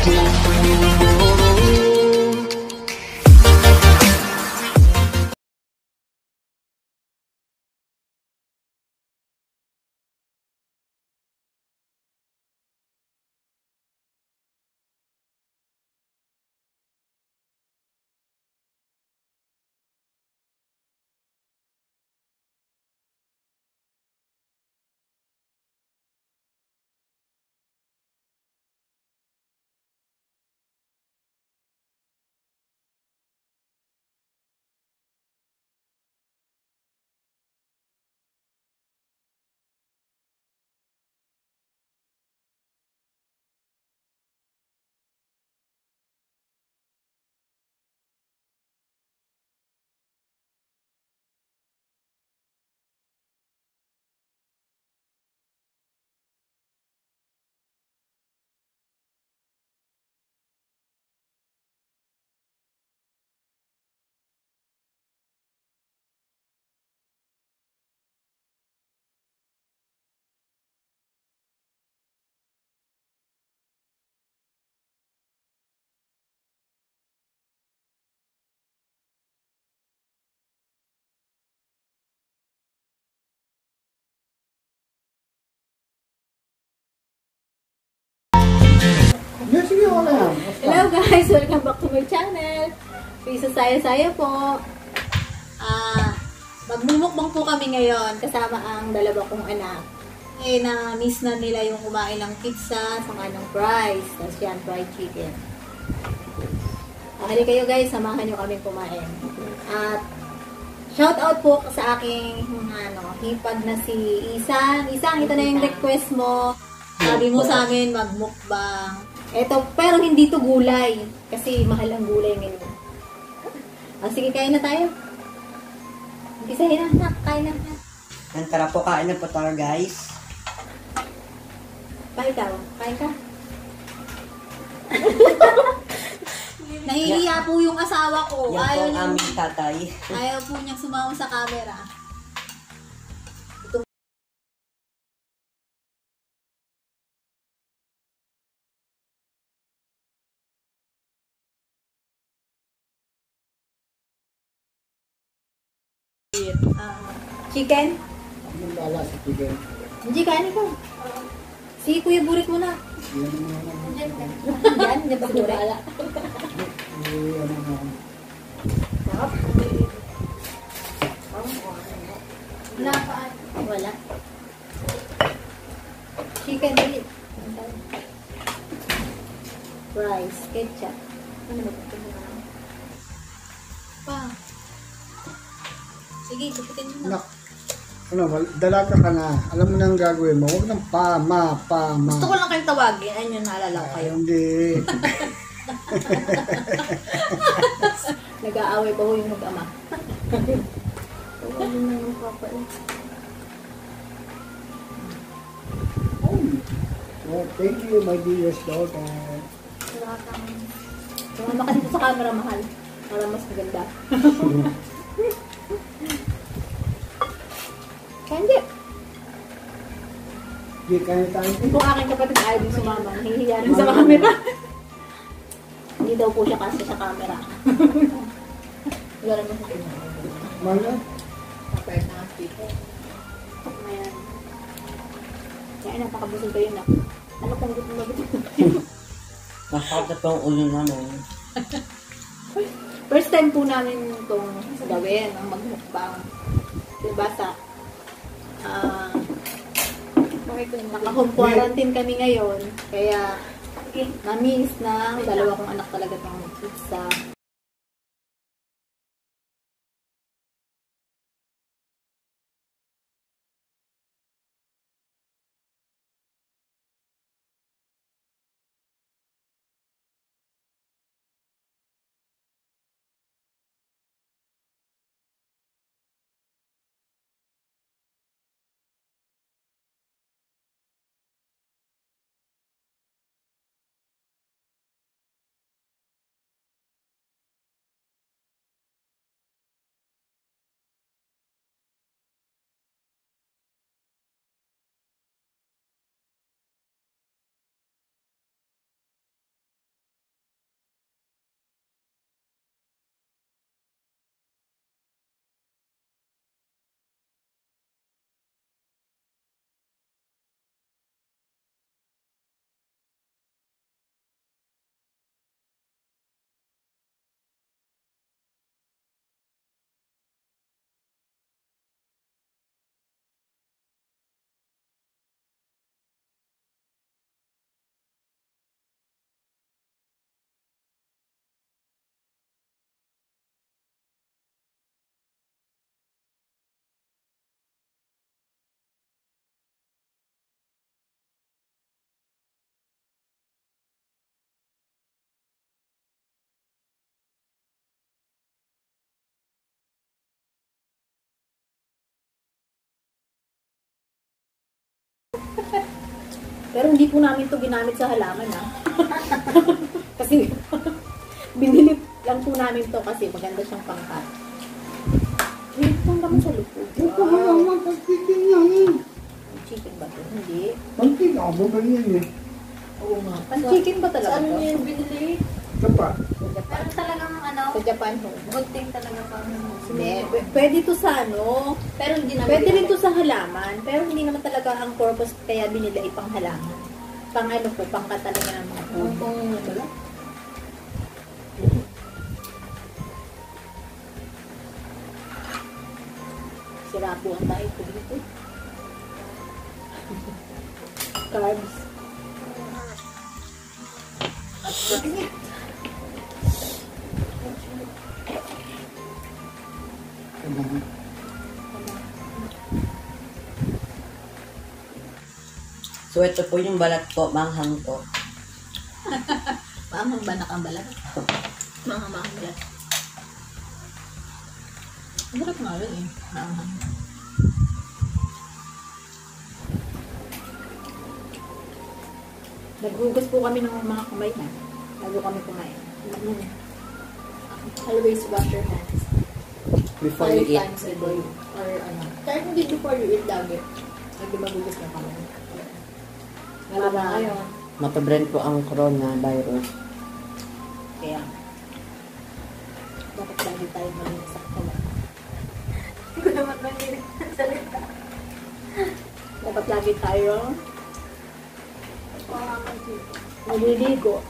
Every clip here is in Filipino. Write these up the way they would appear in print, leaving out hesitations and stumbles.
Yes, sige, wala yan. Hello guys! Welcome back to my channel. Pisa saya-saya po. Magmumukbang po kami ngayon kasama ang dalawa kong anak. Na-miss na nila yung kumain ng pizza sa ng fries. Tapos yan, fried chicken. Hali kayo guys, samahan nyo kami kumain. At shout out po sa aking hipag na si Isang. Isang, ito na yung request mo. Sabi mo sa amin magmukbang. Eto, pero hindi to gulay. Kasi mahal ang gulay ngayon. Sige, kain na tayo. Umpisahin na, anak. Kain na. Tara po, kain na po tayo, guys. Kain ka. Kain ka. Nahihiya po yung asawa ko. Yan po ang aming tatay. Ayaw po niyang sumama sa camera. Chicken? Anong bala sa chicken? Hindi, kain ko. Si Kuya Burik mo na. Yan, hindi ba Burik? Sarap. Wala pa. Wala. Chicken ulit. Rice, ketchup. Ano ba ito? Pa. Sige, tupitin mo na. Dalaga ka na. Alam mo na ang gagawin mo. Huwag nang pama. Gusto ko lang kayong tawagin. Ayun yung naalala ko kayo. Hindi. Nag-aaway pa ho yung mag-ama. Tawagin na yung papa eh. Oh, thank you, my dearest daughter. Sumama ka dito sa camera, mahal. Para mas maganda. Hindi. Hindi, kaya tayo. Yung pong aking kapatid ayaw din sumama. Nahihiya rin sa camera. Hindi daw po siya kasi sa camera. Wala naman sa camera. Mana? Kapag na ang speaker. Ayan. Kaya napakabusog kayo na. Ano pong gusto na gusto? Masakit po ang ulo namin. First time po namin itong gawin, ang magmukbang. Diba sa naka-home quarantine kami ngayon, kaya na-miss na dalawa kong anak talaga itong pizza. Pero hindi po namin to ginamit sa halaman, ha? Kasi, binili lang po namin to kasi maganda siyang pangkat. Wait lang naman sa lupog. Ito nga naman, pag-chicken yan. Chicken ba to? Hindi. Pag-chicken ako, ganyan eh. Oo nga. Pan-chicken ba talaga Saan to? mo yung binili? Ito pa. Sa Japan. Pero talagang ano, Sa Japan ho. gunting talaga pang Hindi. Pwede to sa ano. Pero hindi namin Pwede rin ginamit. to sa halaman. Pero hindi naman talaga ang purpose kaya binila ipang halaman. Pang ano po, pangkat talaga ng mga po. Kung ano lang. Sira po ang tayo ko dito. Carbs. So, ito po yung balat po, manghang po. Maamang ba nakambalat? Maamang balat. Ang sarap nga yun eh. Maamang. Naghugas po kami ng mga kamay na. Bago kami kumain. Always wash your hands. Before 5 you eat. times a day. Or ano. Kahit hindi before you eat lagi. Nagmagugas na kami. Lalo na ngayon. Matabrand po ang coronavirus. Kaya, dapat lagi tayo malinis sa kamay. Hindi ko naman manilig ng salita. Dapat lagi tayo naliligo.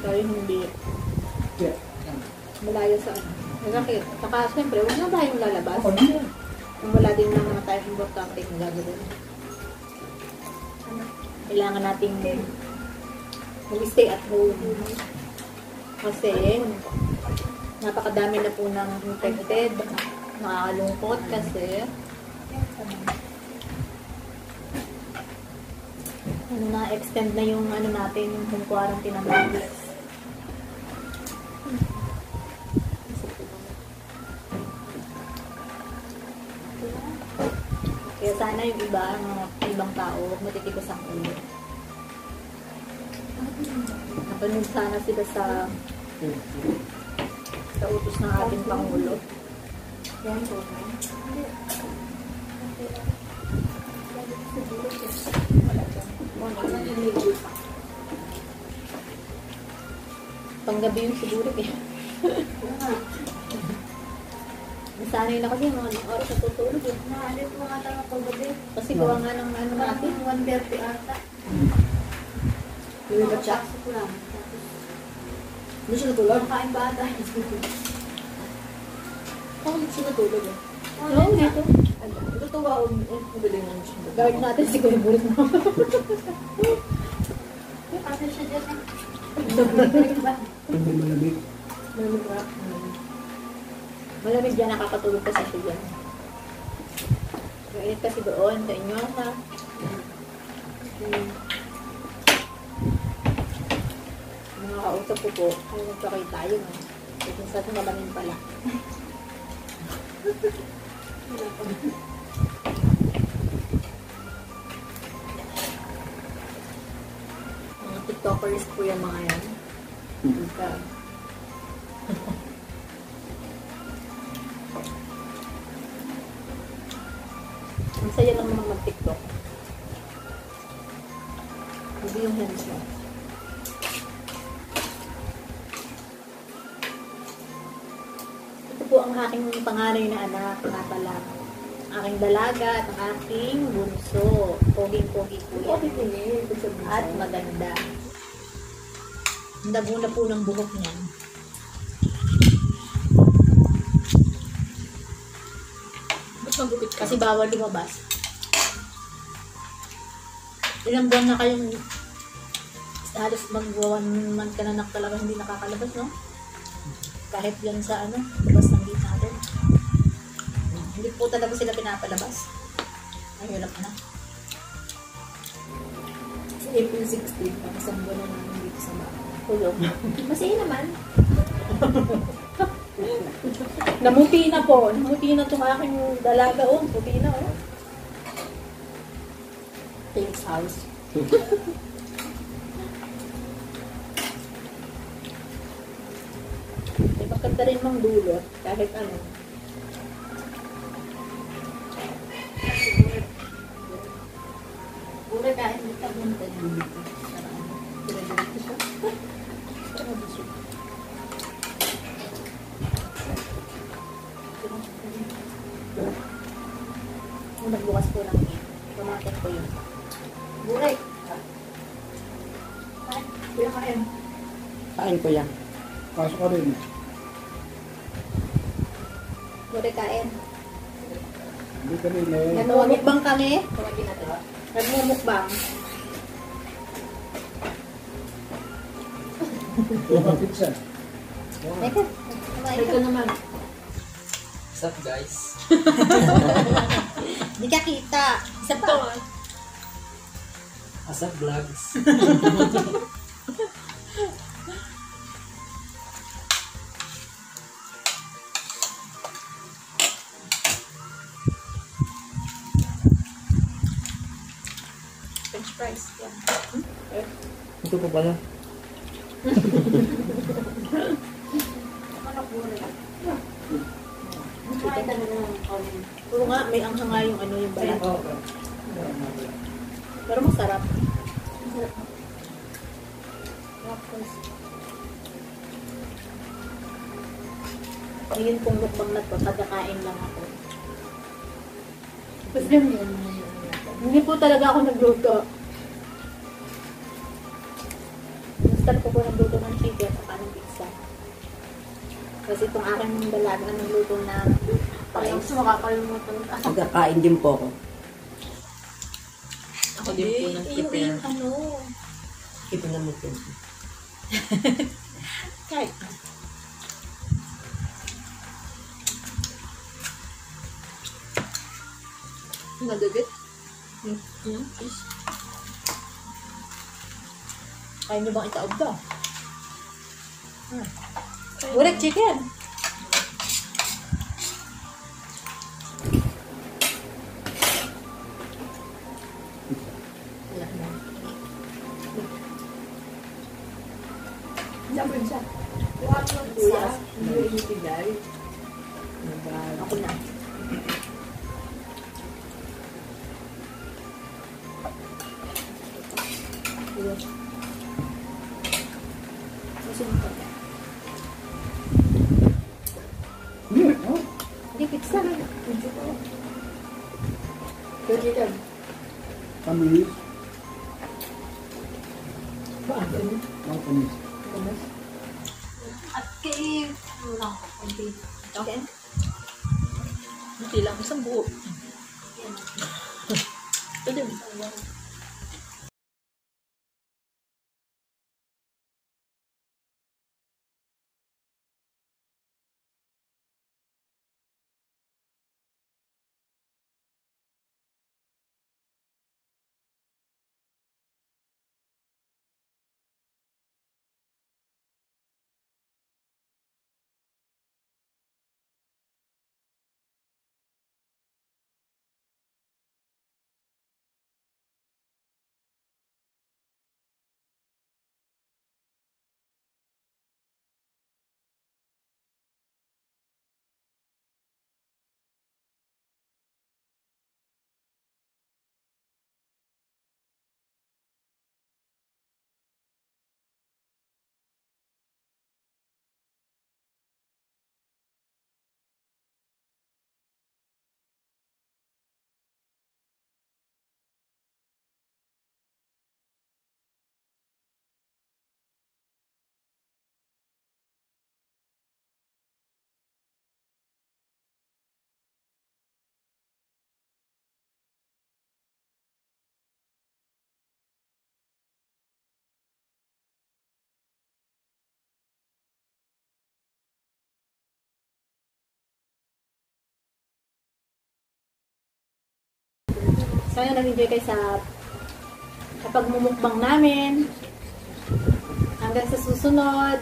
Tayo hindi Yeah. malayo sa ano. Nagkakit. Saka, siyempre, huwag na tayong lalabas. Ako na. Kung wala din naman tayong importante na gagawin. Kailangan nating mag-stay at home. Kasi, napakadami na po ng infected. Nakakalungkot kasi na-extend na yung ano natin, yung home quarantine ng mga Kaya sana yung iba, mga ibang tao, huwag matitigas ang ulo. Napanood sana sila sa utos ng ating Pangulo. Yan po. Panggabi yung siguro eh. Nasanay na kasi yung mga oras na tutulog eh. Naalit mo nga tayo pagbabi. Kasi gawa nga ng ano natin. Parang 1:30 ata. Lumipat siya. Nakapasok lang. Hindi siya natulog. Makain ba ata? Hindi siya natulog eh. Oo, dito. Tutuwa ako. Pabili nga siya. Guard natin si Kuya Bulit mo. Kasi siya dyan eh. Hindi malamig. Malamig dyan, nakakatulog kasi siya dyan. Mainit kasi doon, sa inyo ha. Mga kausap ko po, kung nagkakay tayo no. Kasi sa atin malamig pala. Mga TikTokers po yung mga yan. Pagka ang saya lang naman mag-TikTok. Hindi yung hands mo. Ito po ang aking panganay na anak, nga pala. Aking dalaga at ang aking bunso. Poging-pogi po yan. At maganda. Ang dabo na po ng buhok niyan. Magupit kasi bawal lumabas. Ilang buwan na kayong halos mag-1 month ka na talaga hindi nakakalabas, no? Kahit yan sa ano, labas ng gate natin. Hindi po talaga sila pinapalabas. Ay, hirap na. April 16, pakasang buwan na namin dito sa bahay. Tulog. Masaya naman. Namuti na po. Namuti na itong aking dalaga, oh. Puti na, oh. Thanks, house. May maganda rin mang dulot, kahit ano. Pura kahit hindi ka bunta dito. Dire-diretso siya. Sarap siya. Kung nagbukas po lang yan. Pamakin ko yun. Buray. Kuya kain. Kain ko yan. Pasok ka rin. Pwede kain. Hindi ka rin eh. Nagmumukbang kami. Tawagin natin. Nagmumukbang. Yung pizza. Teka, kumain Ito ka. naman. What's up, guys? Di ka kita. Isa pa. What's up, vlogs? French fries. Yan. Ito po pala. Ano buray? Kumain ka na ng kanin. Oo nga, may anghang nga yung ano yung balat. Pero masarap. Tapos, Ngayon kong mukbang na to, pagkakain lang ako. tapos yun yun. Hindi po talaga ako nagluto. Start ko po nagluto ng chicken at ng pizza. Kasi itong aking dalaga na nagluto na Parang rice. sa makakalimutan ka. Nagkakain din po ako. Ako din po nag-prepare. Yung ano, Ito naman po. kahit Nagagit. fish. Kaya niyo bang itaob daw? Burek chicken. Siyempre siya. Kuha mo ng kuya. Hindi yung ibigay. Ako na. Yes. Masunod ka. Hindi, pizza. Pwede ka. Tamis. Bakit? Ang tamis. At kay... Ano lang. Okay. Okay. Hindi lang, isang buo. Ito din. Sana nag-enjoy kayo sa pagmumukbang namin. Hanggang sa susunod.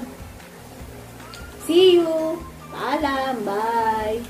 See you! Paalam! Bye!